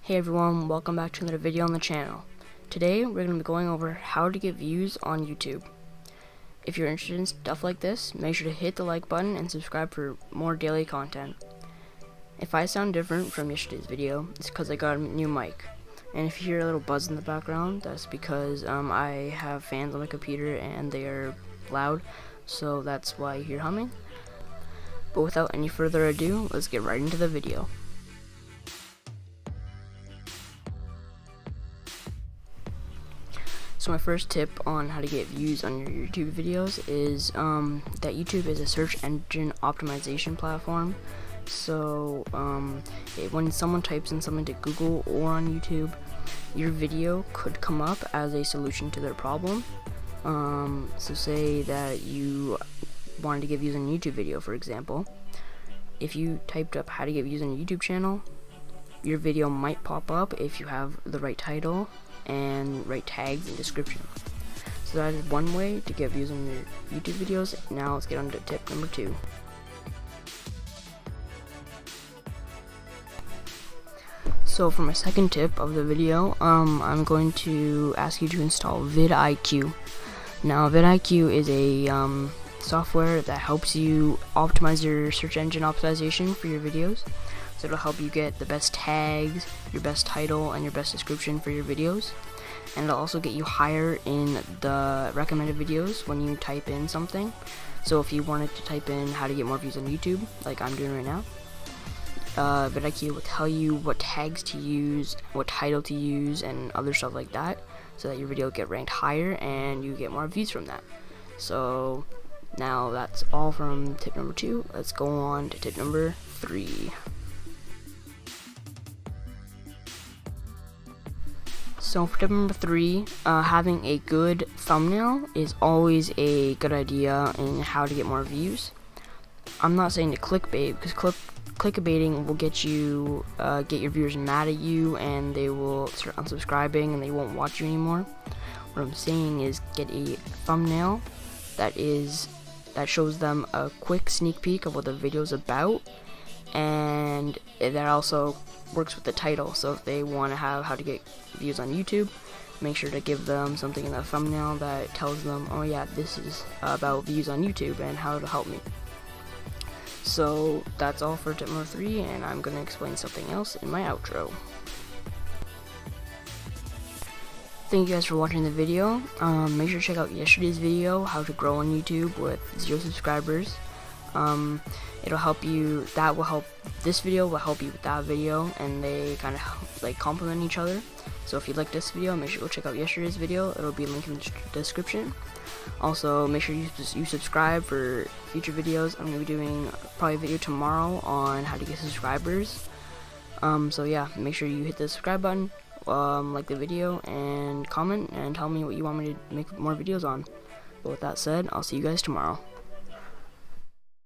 Hey everyone, welcome back to another video on the channel. Today we're going to be going over how to get views on YouTube. If you're interested in stuff like this, make sure to hit the like button and subscribe for more daily content. If I sound different from yesterday's video, it's because I got a new mic. And if you hear a little buzz in the background, that's because I have fans on my computer and they are loud, so that's why you hear humming. But without any further ado, let's get right into the video. So my first tip on how to get views on your YouTube videos is that YouTube is a search engine optimization platform. So when someone types in something to Google or on YouTube, your video could come up as a solution to their problem. So say that you wanted to get views on a YouTube video, for example. If you typed up how to get views on a YouTube channel, your video might pop up if you have the right title and right tags and description. So that is one way to get views on your YouTube videos. Now let's get on to tip number 2. So for my second tip of the video, I'm going to ask you to install vidIQ. Now vidIQ is a software that helps you optimize your search engine optimization for your videos. So it'll help you get the best tags, your best title, and your best description for your videos. And it'll also get you higher in the recommended videos when you type in something. So if you wanted to type in how to get more views on YouTube, like I'm doing right now, vidIQ will tell you what tags to use, what title to use, and other stuff like that, so that your video will get ranked higher and you get more views from that. So now that's all from tip number 2. Let's go on to tip number 3. So for tip number 3, having a good thumbnail is always a good idea in how to get more views. I'm not saying to clickbait, because clickbaiting will get your viewers mad at you and they will start unsubscribing and they won't watch you anymore. What I'm saying is get a thumbnail that shows them a quick sneak peek of what the video is about, and that also works with the title. So if they want to have how to get views on YouTube, make sure to give them something in the thumbnail that tells them, oh yeah, this is about views on YouTube and how to help me. So that's all for tip number 3, and I'm going to explain something else in my outro. Thank you guys for watching the video. Make sure to check out yesterday's video, how to grow on YouTube with 0 subscribers. It'll help you. This video will help you with that video, and they kind of like complement each other. So if you like this video, make sure to go check out yesterday's video. It'll be linked in the description. Also, make sure you subscribe for future videos. I'm gonna be doing probably a video tomorrow on how to get subscribers. So yeah, make sure you hit the subscribe button, like the video, and comment and tell me what you want me to make more videos on. But with that said, I'll see you guys tomorrow.